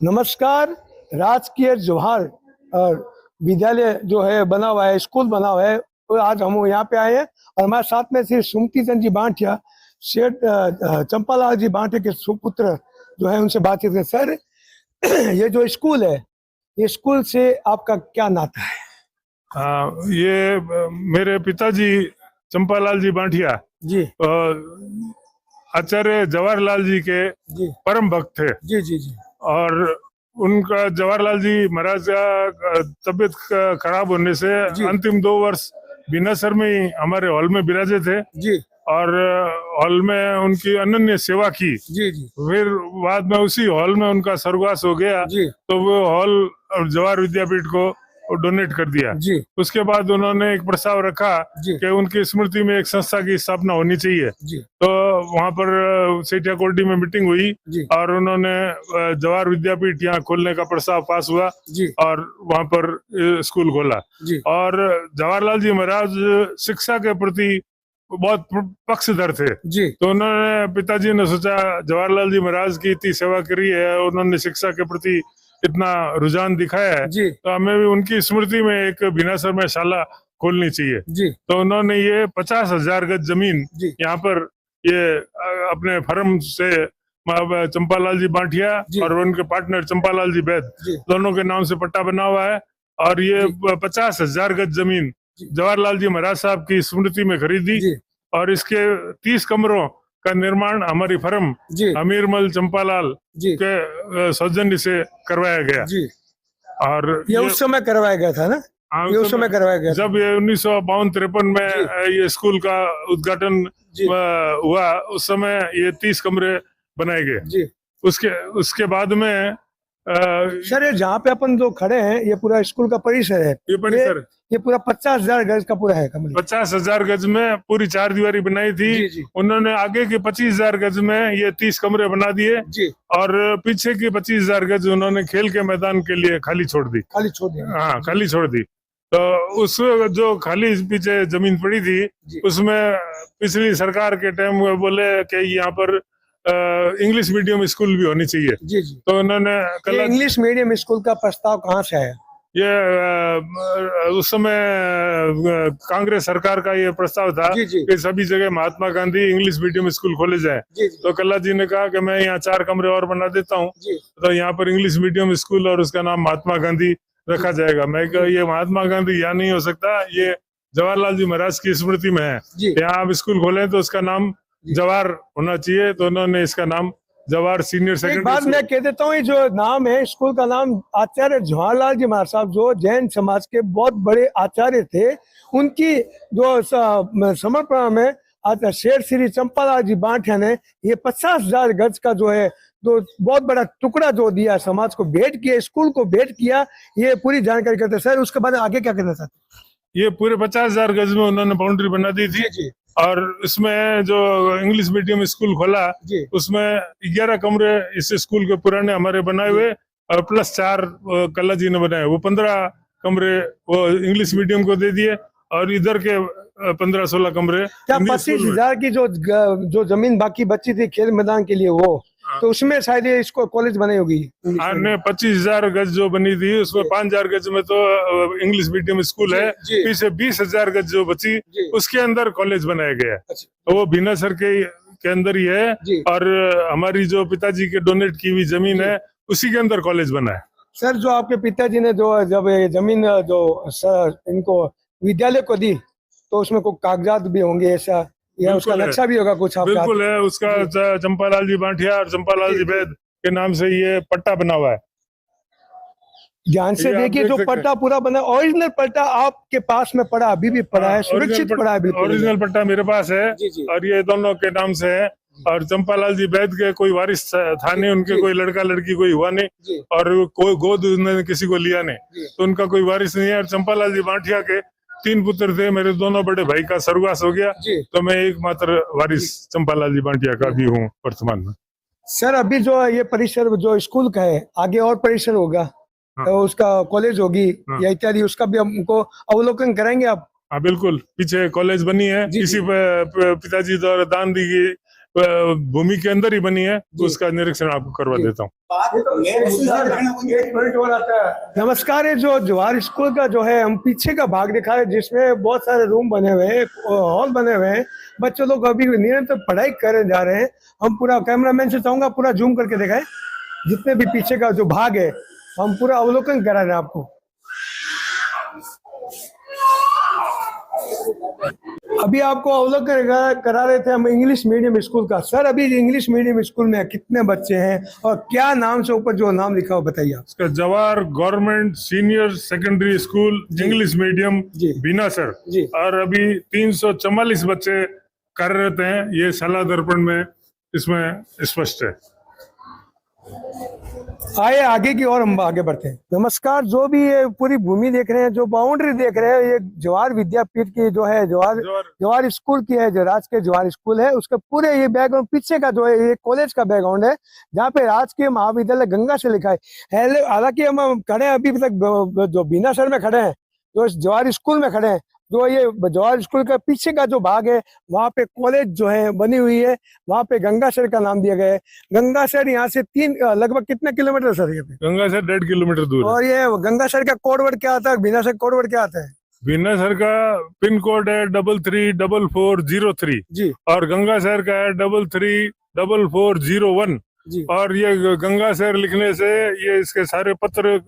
नमस्कार। राजकीय जवाहर विद्यालय जो है बना हुआ है, स्कूल बना हुआ है, तो आज हम यहाँ पे आए हैं और हमारे साथ में श्री सुमति चंद जी बांटिया, शेठ चंपालाल जी बांटे के सुपुत्र जो है, उनसे बातचीत करें। सर, ये जो स्कूल है, ये स्कूल से आपका क्या नाता है? ये मेरे पिताजी चंपालाल जी बांटिया जी आचार्य जवाहरलाल जी के जी परम भक्त थे। जी जी जी और उनका जवाहरलाल जी महाराज का तबीयत खराब होने से जी। अंतिम 2 वर्ष बिनासर में ही हमारे हॉल में विराजे थे जी और हॉल में उनकी अनन्य सेवा की। जी जी फिर बाद में उसी हॉल में उनका स्वर्गवास हो गया, जी तो वो हॉल जवाहर विद्यापीठ को डोनेट कर दिया। जी उसके बाद उन्होंने एक प्रस्ताव रखा जी कि उनकी स्मृति में एक संस्था की स्थापना होनी चाहिए। जी तो वहां पर सेठिया कोल्डी में मीटिंग हुई जी और उन्होंने जवाहर विद्यापीठ यहाँ खोलने का प्रस्ताव पास हुआ जी और वहां पर स्कूल खोला। जी और जवाहरलाल जी महाराज शिक्षा के प्रति बहुत पक्षधर थे, जी तो उन्होंने पिताजी ने सोचा जवाहरलाल जी महाराज की इतनी सेवा करी है, उन्होंने शिक्षा के प्रति इतना रुझान दिखाया है, जी तो हमें भी उनकी स्मृति में एक बिनासर में शाला खोलनी चाहिए। जी तो उन्होंने ये 50,000 गज जमीन जी यहाँ पर ये अपने फर्म से चंपालाल जी बांटिया जी। और उनके पार्टनर चंपालाल जी बैद जी दोनों के नाम से पट्टा बना हुआ है। और ये 50,000 गज जमीन जी। जवाहरलाल जी महाराज साहब की स्मृति में खरीदी जी और इसके 30 कमरों का निर्माण हमारी फर्म जी अमीरमल चंपालाल जी के सौजन्य से करवाया गया। जी। और ये उस समय करवाया गया था ना? हाँ, ये उस समय करवाया गया था। जब ये 1952-53 में ये स्कूल का उद्घाटन जी हुआ, उस समय ये 30 कमरे बनाए गए। जी। उसके उसके बाद में सर, ये जहाँ पे अपन जो खड़े हैं, ये पूरा स्कूल का परिसर है। ये परिसर ये पूरा 50,000 गज का पूरा है कमरे। 50,000 गज में पूरी 4 दीवारी बनाई थी। जी जी उन्होंने आगे के 25,000 गज में ये 30 कमरे बना दिए जी। और पीछे की 25,000 गज उन्होंने खेल के मैदान के लिए खाली छोड़ दी। खाली छोड़ दिया। हाँ, खाली छोड़ दी। तो उस जो खाली पीछे जमीन पड़ी थी, जी उसमें पिछली सरकार के टाइम में बोले कि यहाँ पर इंग्लिश मीडियम स्कूल भी होनी चाहिए। जी जी। तो उन्होंने ये इंग्लिश मीडियम स्कूल का प्रस्ताव कहाँ से आया? ये उस समय कांग्रेस सरकार का ये प्रस्ताव था जी जी कि सभी जगह Mahatma Gandhi English medium school खोले जाए। जी जी तो कल्ला जी ने कहा कि मैं यहाँ 4 कमरे और बना देता हूँ, जी तो यहाँ पर इंग्लिश मीडियम स्कूल और उसका नाम महात्मा गांधी रखा जाएगा। मैं कहा ये महात्मा गांधी यहाँ नहीं हो सकता, ये जवाहरलाल जी महाराज की स्मृति में है। जी यहाँ आप स्कूल खोले तो उसका नाम जवाहर होना चाहिए, तो उन्होंने इसका नाम जवाहर सीनियर एक बात सेकेंडरी मैं कह देता हूँ, ये जो नाम है स्कूल का नाम, आचार्य जवाहरलाल जी महाराज साहब जो जैन समाज के बहुत बड़े आचार्य थे, उनकी जो समर्पण में शेर श्री चंपालाल जी बांटिया ने ये 50,000 गज का जो है तो बहुत बड़ा टुकड़ा जो दिया, समाज को भेंट किया, स्कूल को भेंट किया, ये पूरी जानकारी करते। सर, उसके बाद आगे क्या करना चाहते? ये पूरे 50,000 गज में उन्होंने बाउंड्री बना दी थी जी और इसमें जो इंग्लिश मीडियम स्कूल खोला जी उसमें 11 कमरे इस स्कूल के पुराने हमारे बनाए हुए और प्लस 4 कल्ला जी ने बनाए। वो 15 कमरे वो इंग्लिश मीडियम को दे दिए और इधर के 15-16 कमरे क्या 25,000 की जो जमीन बाकी बची थी खेल मैदान के लिए, वो तो उसमें शायद ये इसको कॉलेज बनाई होगी। 25,000 गज जो बनी थी उसमें 5,000 गज में तो इंग्लिश मीडियम स्कूल है। जी। पीछे 20,000 गज जो बची जी। उसके अंदर कॉलेज बनाया गया है। अच्छा। तो वो बिनासर के अंदर ही है जी। और हमारी जो पिताजी के डोनेट की हुई जमीन है उसी के अंदर कॉलेज बना है। सर, जो आपके पिताजी ने जो जब ये जमीन जो इनको विद्यालय को दी, तो उसमें कोई कागजात भी होंगे ऐसा, या उसका नक्शा भी होगा कुछ आपका? बिल्कुल है, उसका चंपालाल जी बांटिया और चंपालाल जी बैद के नाम से ये पट्टा बना हुआ है। ध्यान से देखिए, जो पट्टा पूरा बना, ओरिजिनल पट्टा आपके पास में पड़ा, अभी भी पड़ा है, सुरक्षित पड़ा है बिल्कुल। ओरिजिनल पट्टा मेरे पास है जी जी और ये दोनों के नाम से है। और चंपालाल जी बैद के कोई वारिस था नहीं, उनके कोई लड़का लड़की कोई हुआ नहीं जी और कोई गोद उन्होंने किसी को लिया नहीं, जी। तो उनका कोई वारिस नहीं है। और चंपालाल जी बांटिया के 3 पुत्र थे, मेरे दोनों बड़े भाई का स्वर्गवास हो गया, जी। तो मैं एकमात्र वारिस चंपालाल जी बांटिया का भी हूँ वर्तमान में। सर, अभी जो ये परिसर जो स्कूल का है, आगे और परिसर होगा, हाँ। तो उसका कॉलेज होगी हाँ। या इत्यादि, उसका भी हमको अवलोकन कराएंगे आप? हाँ बिल्कुल, पीछे कॉलेज बनी है, जी, इसी पे पिताजी द्वारा दान दी गई भूमि के अंदर ही बनी है, तो उसका निरीक्षण आपको करवा देता हूँ। एक मिनट और आता है। नमस्कार, ये जो जवाहर स्कूल का जो है हम पीछे का भाग दिखा है, जिसमें बहुत सारे रूम बने हुए हैं, हॉल बने हुए हैं, बच्चे लोग अभी निरंतर पढ़ाई करने जा रहे हैं। हम पूरा, कैमरामैन से चाहूंगा पूरा जूम करके दिखाएं, जितने भी पीछे का जो भाग है हम पूरा अवलोकन करा रहे हैं आपको। अभी आपको अवलोकन करा रहे थे हम इंग्लिश मीडियम स्कूल का। सर, अभी इंग्लिश मीडियम स्कूल में कितने बच्चे हैं और क्या नाम से ऊपर जो नाम लिखा हो बताइए आप। इसका Jawahar government senior secondary school English medium ji. Binasar ji. और अभी 344 बच्चे कार्यरत हैं, ये सलाह दर्पण में इसमें स्पष्ट है। आइए आगे की ओर हम आगे बढ़ते हैं। नमस्कार, जो भी ये पूरी भूमि देख रहे हैं, जो बाउंड्री देख रहे हैं, ये जवाहर विद्यापीठ की जो है, जवाहर स्कूल की है, जो राजकीय जवाहर स्कूल है, उसका पूरे ये बैकग्राउंड पीछे का जो है ये कॉलेज का बैकग्राउंड है, जहाँ पे राजकीय महाविद्यालय गंगा से लिखा है। हालांकि हम खड़े हैं अभी तक जो बीनासर में खड़े हैं, जो जवाहर स्कूल में खड़े हैं, जो ये जवाहर स्कूल का पीछे का जो भाग है, वहाँ पे कॉलेज जो है बनी हुई है, वहाँ पे गंगासर का नाम दिया गया है। गंगासर यहाँ से लगभग कितने किलोमीटर सर ये पे? गंगासर 1.5 किलोमीटर दूर है। और ये गंगासर का कोड वर्ड क्या आता है, बीनासर कोड वर्ड क्या आता है? बीनासर का पिन कोड है 334403 जी। और गंगासर का है 334401 जी। और ये गंगासर लिखने से ये इसके सारे पत्र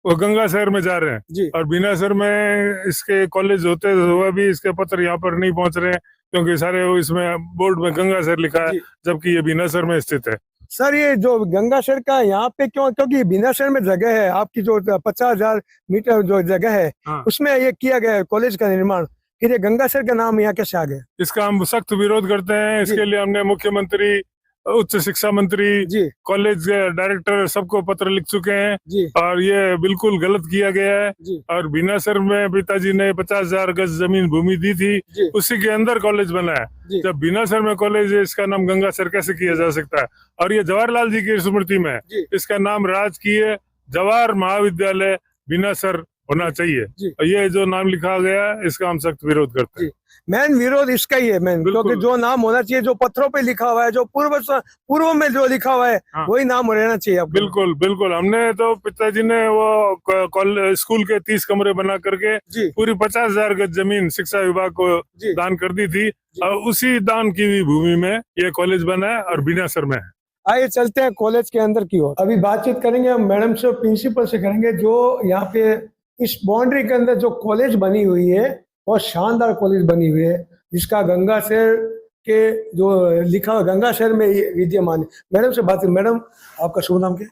वो गंगासर में जा रहे हैं जी। और बीनासर में इसके कॉलेज होते हुए भी इसके पत्र यहाँ पर नहीं पहुंच रहे हैं, क्योंकि सारे वो इसमें बोर्ड में गंगासर लिखा है, जबकि ये बीनासर में स्थित है। सर, ये जो गंगासर का यहाँ पे क्यों, क्योंकि बीनासर में जगह है आपकी, जो 50,000 मीटर जो जगह है, हाँ। उसमें ये किया गया है कॉलेज का निर्माण, फिर ये गंगासर का नाम यहाँ कैसे आ गया? इसका हम सख्त विरोध करते हैं। इसके लिए हमने मुख्यमंत्री, उच्च शिक्षा मंत्री, कॉलेज डायरेक्टर सबको पत्र लिख चुके हैं और ये बिल्कुल गलत किया गया है। और बीनासर में पिताजी ने 50,000 गज जमीन भूमि दी थी, उसी के अंदर कॉलेज बना है। जब बीनासर में कॉलेज है, इसका नाम गंगासर कैसे किया जा सकता है? और ये जवाहरलाल जी की स्मृति में है, इसका नाम राजकीय जवाहर महाविद्यालय बीनासर होना चाहिए। ये जो नाम लिखा गया है, इसका हम सख्त विरोध करते हैं। मेन विरोध इसका ही है मेन, क्योंकि जो नाम होना चाहिए, जो पत्रों पे लिखा हुआ है, जो पूर्व में जो लिखा हुआ है, वही नाम रहना चाहिए। बिल्कुल बिल्कुल। हमने तो पिताजी ने वो स्कूल के 30 कमरे बना करके पूरी 50,000 गज जमीन शिक्षा विभाग को दान कर दी थी और उसी दान की भूमि में ये कॉलेज बना है और बीनासर में है। आइए चलते हैं कॉलेज के अंदर की ओर। अभी बातचीत करेंगे हम मैडम से, प्रिंसिपल से करेंगे, जो यहाँ पे इस बाउंड्री के अंदर जो कॉलेज बनी हुई है, बहुत शानदार कॉलेज बनी हुई है, जिसका गंगासर के जो लिखा हुआ गंगासर में विद्यमान है। मैडम से बात। मैडम, आपका शुभ नाम क्या?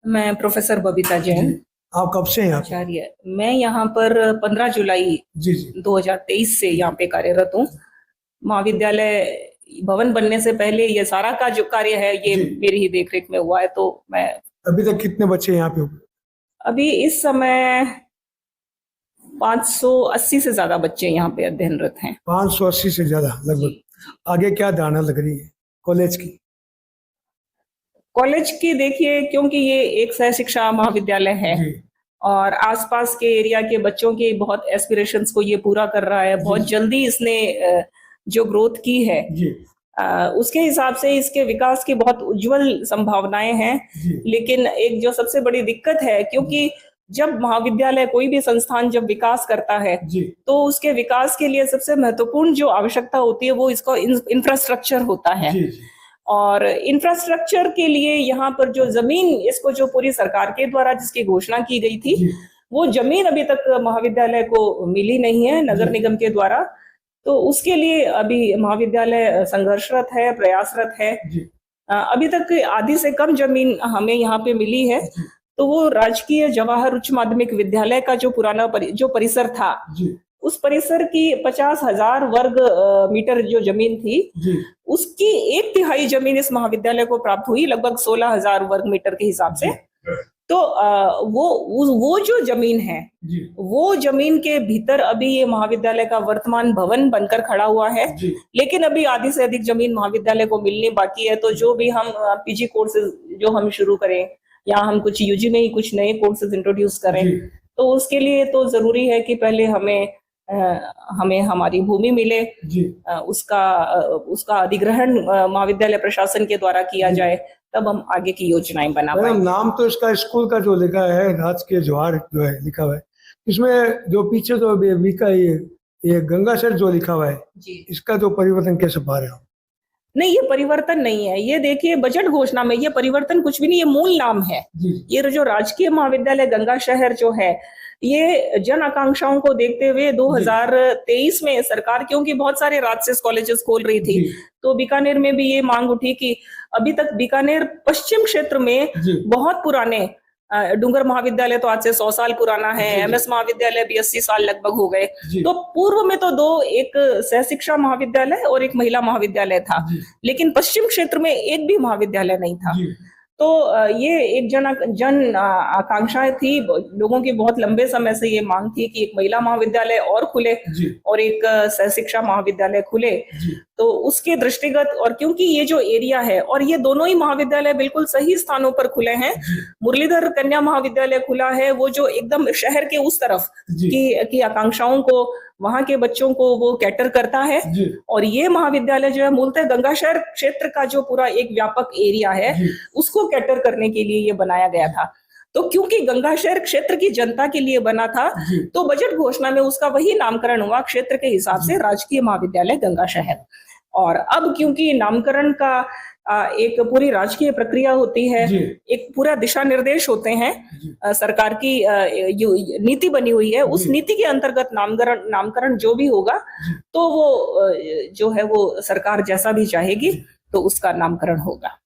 मैं प्रोफेसर बबीता जैन। आप कब से हैं यहाँ? आचार्य। मैं यहाँ पर 15 जुलाई 2023 से यहाँ पे कार्यरत हूँ। महाविद्यालय भवन बनने से पहले ये सारा का जो कार्य है ये मेरी ही देखरेख में हुआ है। तो मैं अभी तक कितने बच्चे यहाँ पे? अभी इस समय 580 से ज्यादा बच्चे यहाँ पे अध्ययनरत हैं। 580 से ज्यादा लगभग। आगे क्या धारणा लग रही है कॉलेज की? कॉलेज की देखिए, क्योंकि ये एक सह शिक्षा महाविद्यालय है और आसपास के एरिया के बच्चों के बहुत एस्पिरेशंस को ये पूरा कर रहा है। बहुत जल्दी इसने जो ग्रोथ की है, उसके हिसाब से इसके विकास की बहुत उज्जवल संभावनाएं हैं। लेकिन एक जो सबसे बड़ी दिक्कत है, क्योंकि जब महाविद्यालय, कोई भी संस्थान जब विकास करता है, तो उसके विकास के लिए सबसे महत्वपूर्ण जो आवश्यकता होती है वो इसका इंफ्रास्ट्रक्चर होता है। और इंफ्रास्ट्रक्चर के लिए यहाँ पर जो जमीन, इसको जो पूरी सरकार के द्वारा जिसकी घोषणा की गई थी, वो जमीन अभी तक महाविद्यालय को मिली नहीं है नगर निगम के द्वारा। तो उसके लिए अभी महाविद्यालय संघर्षरत है, प्रयासरत है। अभी तक आधी से कम जमीन हमें यहाँ पे मिली है। तो वो राजकीय जवाहर उच्च माध्यमिक विद्यालय का जो पुराना जो परिसर था, उस परिसर की 50,000 वर्ग मीटर जो जमीन थी, उसकी 1/3 जमीन इस महाविद्यालय को प्राप्त हुई, लगभग 16,000 वर्ग मीटर के हिसाब से। तो वो जो जमीन है, वो जमीन के भीतर अभी ये महाविद्यालय का वर्तमान भवन बनकर खड़ा हुआ है। लेकिन अभी आधी से अधिक जमीन महाविद्यालय को मिलनी बाकी है। तो जो भी हम पीजी कोर्सेज जो हम शुरू करें, या हम कुछ यूजी में ही कुछ नए कोर्सेज इंट्रोड्यूस करें, तो उसके लिए तो जरूरी है कि पहले हमें हमें हमारी भूमि मिले, जी उसका अधिग्रहण महाविद्यालय प्रशासन के द्वारा किया जाए, तब हम आगे की योजनाएं बना मैडम, पाएंगे। नाम तो इसका स्कूल का जो लिखा है राजकीय जवाहर जो है लिखा हुआ है, इसमें जो पीछे जो लिखा है ये गंगासर जो लिखा हुआ है, जी इसका जो परिवर्तन कैसे पा रहे हो? नहीं, ये परिवर्तन नहीं है। ये देखिए, बजट घोषणा में ये परिवर्तन कुछ भी नहीं, ये मूल नाम है। जी ये जो राजकीय महाविद्यालय गंगा शहर जो है, ये जन आकांक्षाओं को देखते हुए 2023 में सरकार, क्योंकि बहुत सारे राजसिक कॉलेजेस खोल रही थी, जी तो बीकानेर में भी ये मांग उठी कि अभी तक बीकानेर पश्चिम क्षेत्र में जी बहुत पुराने डूंगर महाविद्यालय तो आज से 100 साल पुराना है, जी, जी। एमएस महाविद्यालय भी 80 साल लगभग हो गए। जी तो पूर्व में तो दो, एक सह शिक्षा महाविद्यालय और एक महिला महाविद्यालय था, जी लेकिन पश्चिम क्षेत्र में एक भी महाविद्यालय नहीं था। जी तो ये एक जन आकांक्षाएं थी, लोगों की बहुत लंबे समय से ये मांग थी कि एक महिला महाविद्यालय और खुले जी और एक सह शिक्षा महाविद्यालय खुले। जी तो उसके दृष्टिगत, और क्योंकि ये जो एरिया है, और ये दोनों ही महाविद्यालय बिल्कुल सही स्थानों पर खुले हैं। मुरलीधर कन्या महाविद्यालय खुला है, वो जो एकदम शहर के उस तरफ जी की आकांक्षाओं को, वहां के बच्चों को वो कैटर करता है। जी और ये महाविद्यालय जो है मूलतः गंगाशहर क्षेत्र का जो पूरा एक व्यापक एरिया है, जी उसको कैटर करने के लिए ये बनाया गया था। तो क्योंकि गंगाशहर क्षेत्र की जनता के लिए बना था, जी तो बजट घोषणा में उसका वही नामकरण हुआ क्षेत्र के हिसाब से, राजकीय महाविद्यालय गंगाशहर। और अब क्योंकि नामकरण का एक पूरी राजकीय प्रक्रिया होती है, जी एक पूरा दिशा निर्देश होते हैं, जी सरकार की नीति बनी हुई है, उस जी। नीति के अंतर्गत नामकरण जो भी होगा, तो वो जो है वो सरकार जैसा भी चाहेगी, तो उसका नामकरण होगा।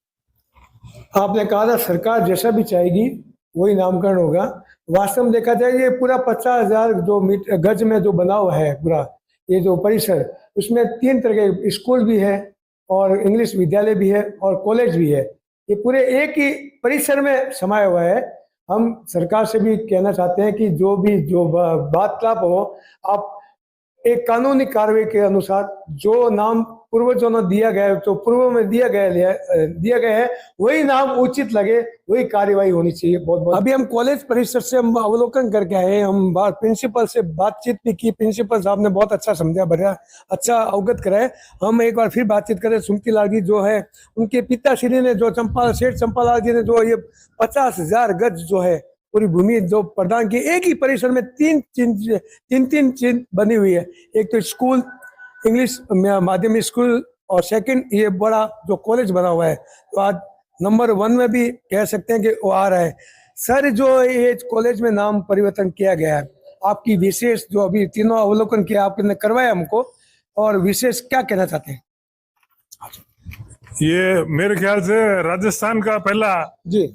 आपने कहा था सरकार जैसा भी चाहेगी वही नामकरण होगा। वास्तव में देखा जाए ये पूरा 50,000 जो मीटर गज में जो बना हुआ है पूरा ये जो परिसर, उसमें 3 तरह के स्कूल भी है और इंग्लिश विद्यालय भी है और कॉलेज भी है। ये पूरे एक ही परिसर में समाया हुआ है। हम सरकार से भी कहना चाहते हैं कि जो वार्तालाप हो, आप एक कानूनी कार्रवाई के अनुसार जो नाम पूर्वजों ने दिया गया है, तो पूर्व में दिया गया है वही नाम उचित लगे, वही कार्यवाही होनी चाहिए। बहुत बहुत अभी हम कॉलेज परिसर से हम अवलोकन करके आए, हम प्रिंसिपल से बातचीत भी की। प्रिंसिपल साहब ने बहुत अच्छा समझा, बढ़िया अच्छा अवगत कराए। हम एक बार फिर बातचीत करें। सुमति लाल जी जो है, उनके पिताश्री ने जो सेठ चंपालाल जी ने जो ये 50,000 गज जो है पूरी भूमि जो प्रदान की, एक ही परिसर में तीन चिन्ह बनी हुई है। एक तो स्कूल, इंग्लिश माध्यमिक स्कूल, और सेकंड ये बड़ा जो कॉलेज बना हुआ है, तो आज नंबर 1 में भी कह सकते हैं कि वो आ रहा है। सर, जो ये कॉलेज में नाम परिवर्तन किया गया है, आपकी विशेष जो अभी तीनों अवलोकन किया आपने करवाया हमको, और विशेष क्या कहना चाहते हैं? ये मेरे ख्याल से राजस्थान का पहला जी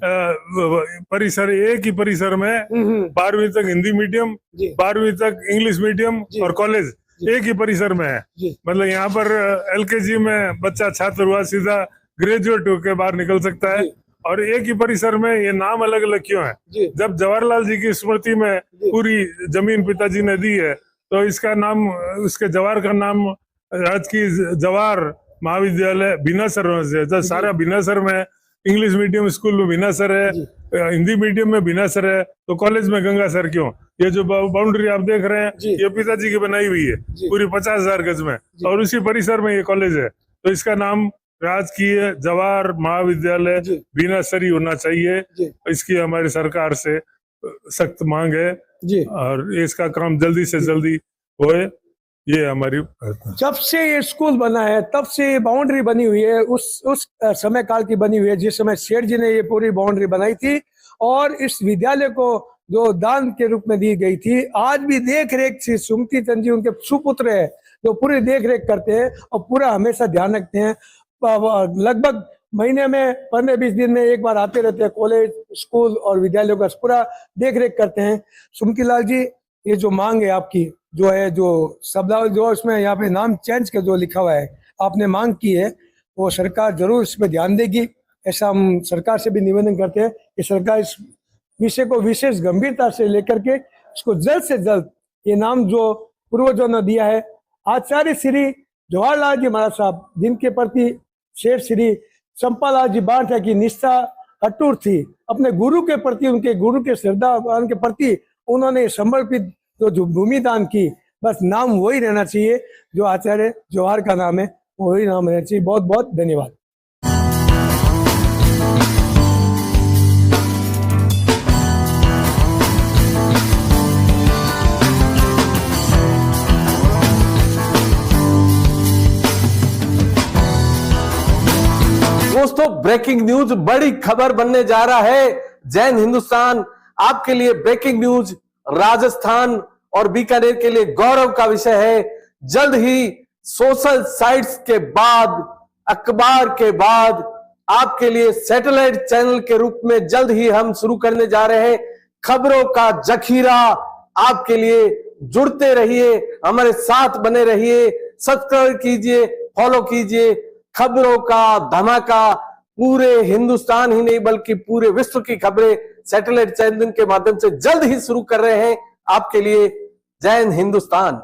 परिसर, एक ही परिसर में 12वीं तक हिंदी मीडियम, जी 12वीं तक इंग्लिश मीडियम जी। और कॉलेज एक ही परिसर में है। जी मतलब यहाँ पर एलकेजी में बच्चा छात्र हुआ सीधा ग्रेजुएट होकर बाहर निकल सकता है। जी। और एक ही परिसर में ये नाम अलग अलग क्यों है? जी जब जवाहरलाल जी की स्मृति में जी। पूरी जमीन पिताजी ने दी है, तो इसका नाम, उसके जवाहर का नाम राजकीय जवाहर महाविद्यालय भिनासर से, जब सारा भिनासर में इंग्लिश मीडियम स्कूल में भिनासर है, जी। हिंदी मीडियम में भिनासर है, तो कॉलेज में गंगासर क्यों? ये जो बाउंड्री आप देख रहे हैं, जी। ये पिताजी की बनाई हुई है जी। पूरी 50,000 गज में, जी। और उसी परिसर में ये कॉलेज है। तो इसका नाम राजकीय जवाहर महाविद्यालय जी। भिनासर ही होना चाहिए। जी इसकी हमारी सरकार से सख्त मांग है, जी। और इसका काम जल्दी से जल्दी होए, ये हमारी। जब से ये स्कूल बना है तब से ये बाउंड्री बनी हुई है, उस समय काल की बनी हुई है जिस समय शेठ जी ने ये पूरी बाउंड्री बनाई थी, और इस विद्यालय को जो दान के रूप में दी गई थी। आज भी देख रेख से सुमति चंद जी उनके सुपुत्र है जो पूरी देख रेख करते हैं और पूरा हमेशा ध्यान रखते हैं। लगभग महीने में 15-20 दिन में एक बार आते रहते हैं, कॉलेज स्कूल और विद्यालयों का पूरा देख रेख करते हैं। सुमति लाल जी, ये जो मांग है आपकी, जो है जो शब्दावली जो इसमें यहाँ पे नाम चेंज का जो लिखा हुआ है, आपने मांग की है, वो सरकार जरूर इस पर ध्यान देगी। ऐसा हम सरकार से भी निवेदन करते हैं कि सरकार इस विषय को विशेष गंभीरता से लेकर के इसको जल्द से जल्द ये नाम जो पूर्वजों ने दिया है, आचार्य श्री जवाहरलाल जी महाराज साहब, जिनके प्रति शेर श्री चंपालाल जी बांटा की निष्ठा अटूट थी, अपने गुरु के प्रति, उनके गुरु के श्रद्धा के प्रति उन्होंने समर्पित जो भूमि दान की, बस नाम वही रहना चाहिए जो आचार्य जवाहर का नाम है, वही नाम रहना चाहिए। बहुत बहुत धन्यवाद। दोस्तों, ब्रेकिंग न्यूज, बड़ी खबर बनने जा रहा है। जैन हिंदुस्तान आपके लिए ब्रेकिंग न्यूज, राजस्थान और बीकानेर के लिए गौरव का विषय है। जल्द ही सोशल साइट्स के बाद, अखबार के बाद, आपके लिए सैटेलाइट चैनल के रूप में जल्द ही हम शुरू करने जा रहे हैं खबरों का जखीरा। आपके लिए जुड़ते रहिए, हमारे साथ बने रहिए, सब्सक्राइब कीजिए, फॉलो कीजिए। खबरों का धमाका, पूरे हिंदुस्तान ही नहीं बल्कि पूरे विश्व की खबरें सैटेलाइट चैनल के माध्यम से जल्द ही शुरू कर रहे हैं आपके लिए। जैन हिंदुस्तान।